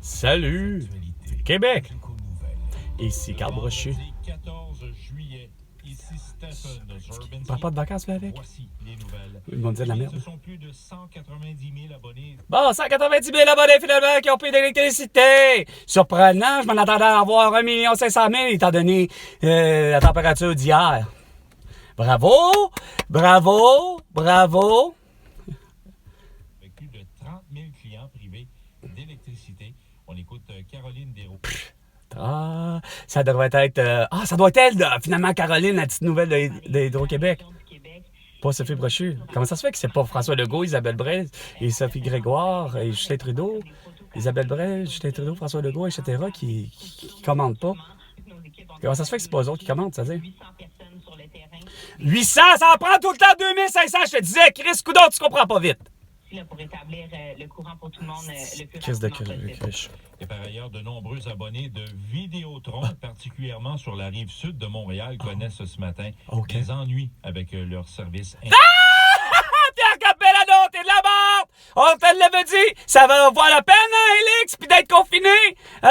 Salut, Québec. Ici Carl Brochu. 14 juillet. Ici Stephen Durbin. Il prend pas de vacances, là, avec? Voici les nouvelles. Ils vont dire de la merde. Ce sont plus de 190 000 abonnés. Bon, 190 000 abonnés finalement qui ont payé d'électricité. Surprenant, je m'en attendais à avoir 1 500 000 étant donné la température d'hier. Bravo, bravo, bravo. Avec plus de 30 000 clients privés d'électricité. On écoute Caroline Desraux. Ah, ça devrait être... ça doit être elle, finalement, Caroline, la petite nouvelle d'Hydro-Québec. Pas Sophie Brochu. Comment ça se fait que c'est pas François Legault, Isabelle Bray, et Sophie Grégoire, et Justin Trudeau, Isabelle Bray, Justin Trudeau, François Legault, etc., qui commandent pas? Comment ça se fait que c'est pas eux autres qui commandent, ça veut dire? 800, ça en prend tout le temps 2500, je te disais, Chris Coudon, tu comprends pas vite. Pour établir le courant pour tout le monde le plus Crise de rapidement cruche. Et par ailleurs, de nombreux abonnés de Vidéotron, particulièrement sur la rive sud de Montréal, connaissent ce matin des ennuis avec leur service. Pierre Capellano, t'es de la merde! On te l'avait dit! Ça va avoir la peine, hein, Élix, pis d'être confiné!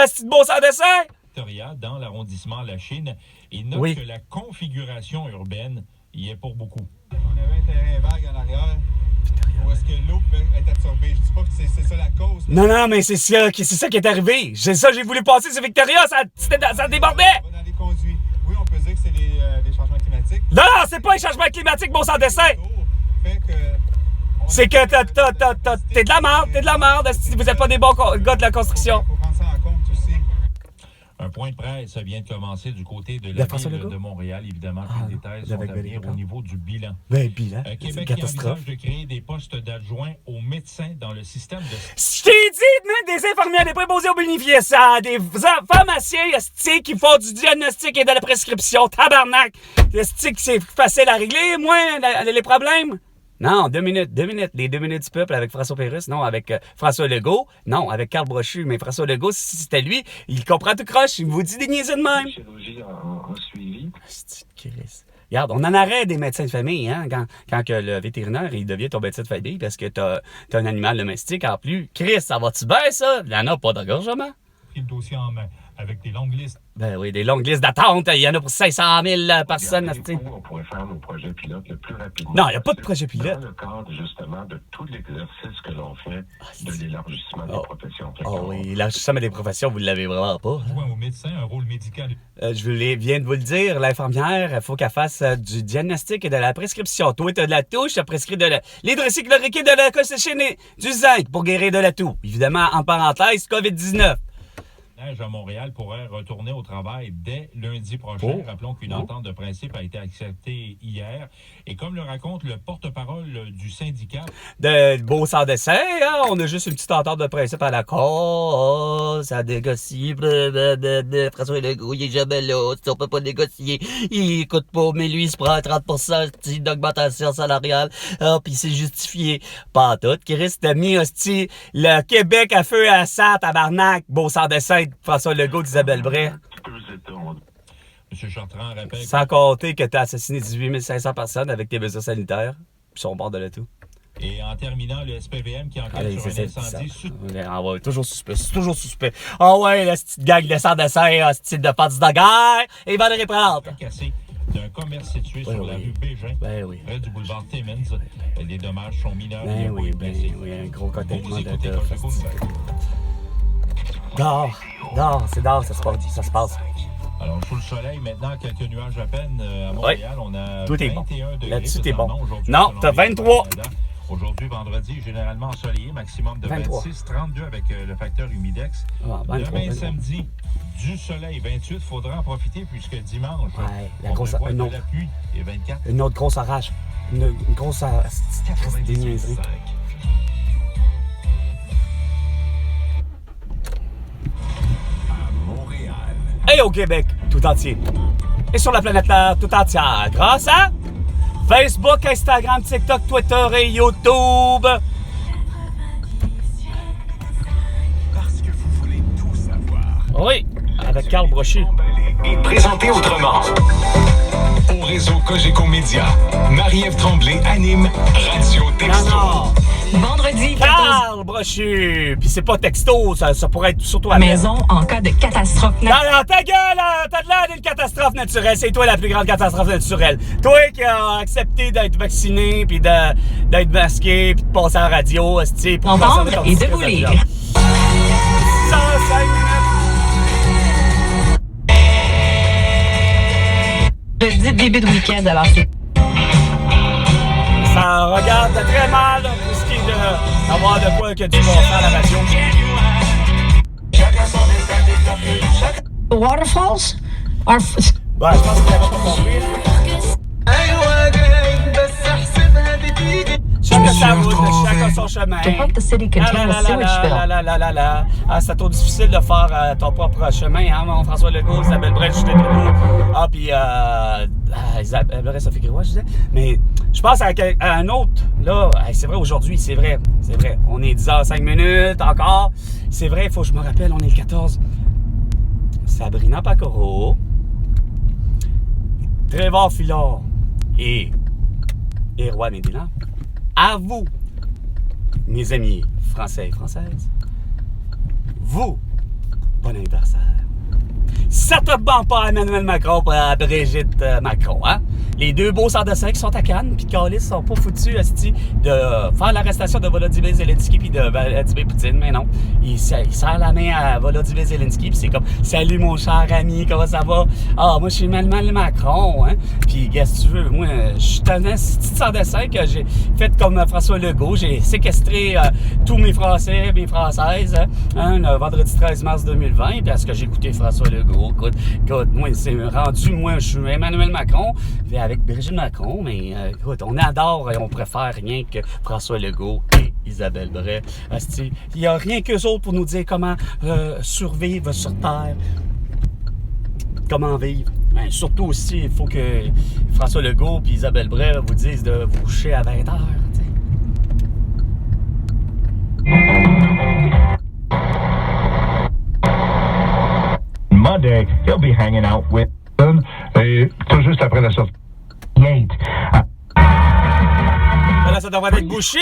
C'est beau sans dessin! Victoria, dans l'arrondissement La Chine, et note que la configuration urbaine y est pour beaucoup. On avait un terrain vague en arrière. Où est-ce que l'eau peut être absorbée? Je dis pas que c'est ça la cause. Non, mais c'est ça qui est arrivé. C'est ça, j'ai voulu passer sur Victoria, ça débordait! On va dans les conduits. Oui, on peut dire que c'est les changements climatiques. Non, c'est pas les changements climatiques, bon sans dessin! Fait que... C'est que t'es de la merde, si vous êtes pas des bons gars de la construction. Faut prendre ça en compte aussi. Un point de presse vient de commencer du côté de la ville de Montréal. Évidemment, les détails sont à venir au niveau du bilan. Ben, bilan, Québec qui envisage de créer des postes d'adjoints aux médecins dans le système de... Je t'ai dit de mettre des infirmières, des préposés aux bénéficiaires, des pharmaciens qui font du diagnostic et de la prescription. Tabarnak! C'est facile à régler, moins les problèmes. Non, 2 minutes. Les 2 minutes du peuple avec François Pérusse. Non, avec François Legault. Non, avec Carl Brochu. Mais François Legault, si c'était lui, il comprend tout croche. Il vous dit des niaiseries de même. Chirurgie en suivi. Regarde, on en arrête des médecins de famille, hein, quand que le vétérinaire, il devient ton médecin de famille parce que t'as un animal domestique en plus. Chris, ça va-tu bien, ça? Il n'y en a pas d'engorgement. Pris le dossier en main avec des longues listes. Ben oui, des longues listes d'attente. Il y en a pour 500 000 personnes. On pourrait faire nos projets pilotes le plus rapidement. Non, il n'y a pas de projet pilote. Dans le cadre, justement, de tout l'exercice que l'on fait de l'élargissement des professions. Oui, l'élargissement des professions, vous ne l'avez vraiment pas. Joint aux médecins un rôle médical. Viens de vous le dire, l'infirmière, il faut qu'elle fasse du diagnostic et de la prescription. Toi, tu as de la toux, je te prescris de l'hydroxychloroquine et de la colchicine et du zinc pour guérir de la toux. Évidemment, en parenthèse, COVID-19. À Montréal pourrait retourner au travail dès lundi prochain. Rappelons qu'une entente de principe a été acceptée hier. Et comme le raconte le porte-parole du syndicat... De beau sans dessin, hein? On a juste une petite entente de principe à la cause. Ça négocie. François Legault, il est jamais là. On peut pas négocier. Il écoute pas, mais lui, il se prend 30% d'augmentation salariale. Ah, puis c'est justifié. Pas tout. Chris, t'as mis, hostie, le Québec à feu à sang, tabarnak. Beau sans dessin. François Legault d'Isabelle Bray. M. Chartrand rappelle... Sans compter que tu as assassiné 18 500 personnes avec tes mesures sanitaires. Ils sont morts de la tout. Et en terminant, le SPVM qui enquête sur un incendie... Toujours suspect, c'est toujours suspect. Ah ouais, la petite gang de sang dessin, style de partie de guerre, et va les reprendre. Cassé d'un commerce situé sur la rue Bégin, près du boulevard Timmins. Les dommages sont mineurs. Oui, un gros côté de Dehors, c'est dehors, ça se passe. Alors, sous le soleil, maintenant, quelques nuages à peine à Montréal. On a tout est bon. Là-dessus, t'es bon. Non, t'as 23. Aujourd'hui, vendredi, généralement ensoleillé, maximum de 26, 32 avec le facteur humidex. 23, demain, samedi, du soleil, 28. Faudra en profiter puisque dimanche, on prévoit de la pluie et 24. Une autre grosse orage. Une grosse des niaiseries. Et au Québec tout entier. Et sur la planète Terre tout entière. Grâce à Facebook, Instagram, TikTok, Twitter et YouTube. Parce que vous voulez tout savoir. Oui, avec Carl Brochu. Et présenté autrement. Au réseau Cogeco Média, Marie-Ève Tremblay anime Radio Texto. Non. Vendredi, 14... Carl brochu. Puis c'est pas texto, ça pourrait être surtout à Maison en cas de catastrophe Non, non, ta gueule, là, t'as de l'air d'une catastrophe naturelle. C'est toi la plus grande catastrophe naturelle. Toi qui as accepté d'être vacciné, puis d'être masqué, puis de passer à la radio, esti, pour Entendre conserver ton et petit de vous Christ lire. job. 105 minutes. Je dis début de week-end, alors c'est Ça regarde très mal pour ce qui est d'avoir de quoi que tu passes à la radio. Waterfalls are Ouais, je pense que t'avais pas compris. Chacun sa route, chacun son chemin. to help the city contain a sewage spill. Ah, c'est trop difficile de faire ton propre chemin, hein, mon François Legault, Isabelle Brel, Justin Trudeau. Ah, puis Isabelle Brel, Sophie Grégoire, je disais. Mais je pense à un autre, là, c'est vrai aujourd'hui, c'est vrai. On est 10h05 minutes encore. C'est vrai, il faut que je me rappelle, on est le 14. Sabrina Pacoro, Trevor Filon et Erwan Medina. À vous, mes amis français et françaises, vous, bon anniversaire. Certainement pas à Emmanuel Macron et à Brigitte Macron, hein? Les deux beaux sans dessin qui sont à Cannes, puis Calis sont pas foutus esti, de faire l'arrestation de Volodymyr Zelensky puis de Vladimir Poutine, mais non. Il serre la main à Volodymyr Zelensky, puis c'est comme « Salut mon cher ami, comment ça va? Ah, moi je suis Emmanuel Macron, hein? » Puis qu'est-ce que tu veux? Moi, je suis un petit sans dessin que j'ai fait comme François Legault. J'ai séquestré tous mes Français, mes Françaises, hein, le vendredi 13 mars 2020, parce que j'ai écouté François Legault. Écoute, moi, c'est rendu, moi, je suis Emmanuel Macron, puis avec Brigitte Macron, mais écoute, on adore et on préfère rien que François Legault et Isabelle Brel. Il n'y a rien qu'eux autres pour nous dire comment survivre sur Terre, comment vivre. Ben, surtout aussi, il faut que François Legault et Isabelle Brel vous disent de vous coucher à 20h. Monday, he'll be hanging out with et tout juste après la sortie. Là, ça devrait être bouché,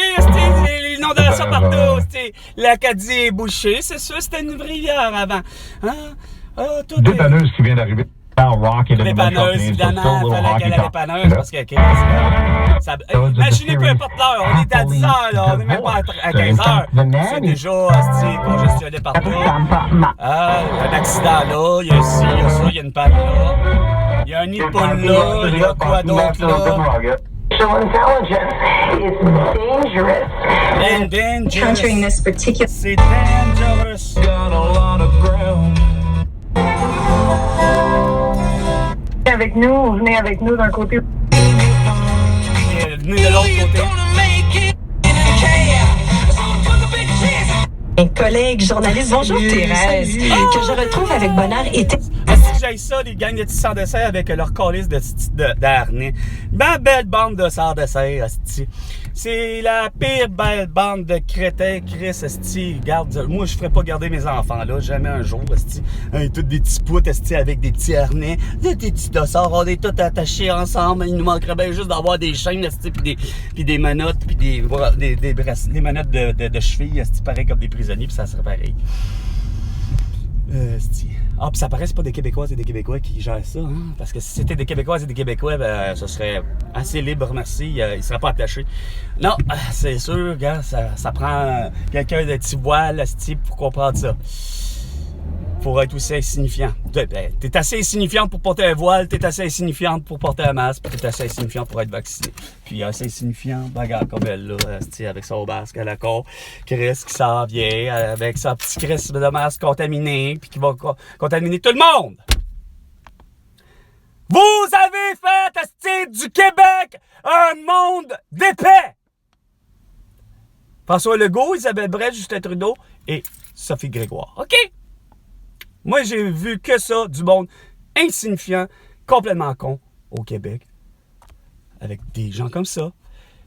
les inondations partout, l'Acadie est bouchée, c'est sûr, c'était une rivière avant. Hein? Ah, tout dépanneuse qui vient d'arriver. Dépanneuse, évidemment, il fallait qu'elle ait dépanneuse parce que imaginez peu importe l'heure, on est à 10h, là, on n'est même pas à 15h. C'est déjà congestionné partout. Ah, il y a un accident là, il y a ci, il y a ça, il y a une panne là. Il y a un nid de poule là, il y a quoi d'autre là? It's dangerous. Countering this particular. C'est dangerous. Venez avec nous d'un côté. Venez de l'autre côté. Un collègue journaliste, bonjour Thérèse, que je retrouve avec bonheur était. Est-ce que j'aille ça, les gangs de petits sans dessin avec leur calice d'harnais? Ma belle bande de sans dessin, asti. C'est la pire belle bande de crétins, Chris, asti. Garde, moi, je ferais pas garder mes enfants là, jamais un jour, asti. Tous des petits poutres, asti, avec des petits harnais, des petits dossards, on est tous attachés ensemble. Il nous manquerait bien juste d'avoir des chaînes, asti, puis des menottes, puis des menottes de cheville, asti, pareil comme des prisonniers, puis ça serait pareil. Ah, puis ça paraît c'est pas des Québécoises et des Québécois qui gèrent ça, hein? Parce que si c'était des Québécoises et des Québécois, ben, ce serait assez libre, merci, ils ne seraient pas attachés. Non, c'est sûr, gars, ça prend quelqu'un de petit voile, pour comprendre ça. Pour être aussi insignifiant. T'es assez insignifiante pour porter un voile, t'es assez insignifiante pour porter un masque, puis t'es assez insignifiante pour être vacciné. Puis assez insignifiant, regarde comme elle là, avec son masque à la con, Chris qui s'en vient, avec son petit Chris de masque contaminé, puis qui va contaminer tout le monde! Vous avez fait, du Québec, un monde d'épais! François Legault, Isabelle Brel, Justin Trudeau et Sophie Grégoire. OK? Moi, j'ai vu que ça, du monde insignifiant, complètement con, au Québec, avec des gens comme ça.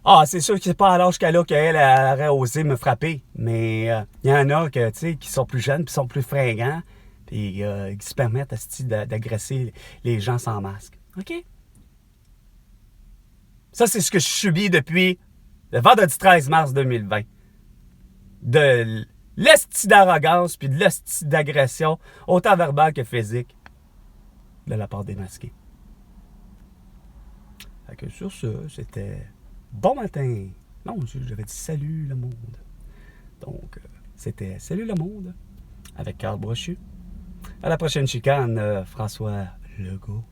Ah, c'est sûr que c'est pas à l'âge qu'elle a qu'elle aurait osé me frapper, mais il y en a que, qui sont plus jeunes, puis sont plus fringants, puis qui se permettent d'agresser les gens sans masque. OK? Ça, c'est ce que je subis depuis le vendredi 13 mars 2020. de l'esti d'arrogance puis de l'esti d'agression, autant verbale que physique, de la part des masqués. Fait que sur ça, c'était bon matin. Non, j'avais dit salut le monde. Donc, c'était salut le monde avec Carl Brochu. À la prochaine chicane, François Legault.